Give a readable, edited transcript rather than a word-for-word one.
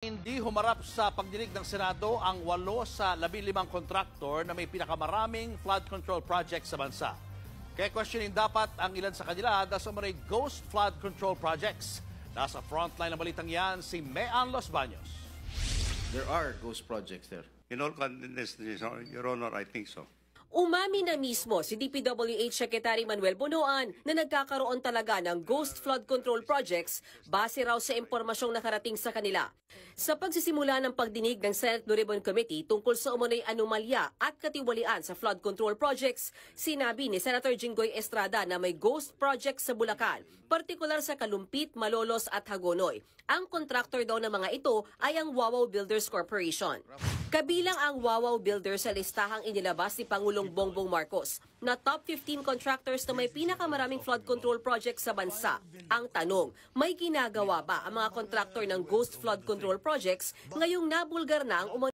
Hindi humarap sa pagdinig ng Senado ang 8 sa 15 kontraktor na may pinakamaraming flood control project sa bansa. Kaya questionin dapat ang ilan sa kanila dahil sa mga ghost flood control projects. Nasa frontline ng balitang yan si Mean Los Baños. There are ghost projects there. In all candidness, Your Honor, I think so. Umami na mismo si DPWH Secretary Manuel Bonoan na nagkakaroon talaga ng ghost flood control projects base raw sa impormasyong nakarating sa kanila. Sa pagsisimula ng pagdinig ng Senate Blue Ribbon Committee tungkol sa umunoy anomalya at katiwalian sa flood control projects, sinabi ni Senator Jinggoy Estrada na may ghost projects sa Bulacan, partikular sa Kalumpit, Malolos at Hagonoy. Ang contractor daw ng mga ito ay ang Wawaw Builders Corporation. Kabilang ang Wawaw Builders sa listahang inilabas ni Pangulong Bongbong Marcos na top 15 contractors na may pinakamaraming flood control projects sa bansa. Ang tanong, may ginagawa ba ang mga contractor ng ghost flood control projects ngayong nabulgar na ang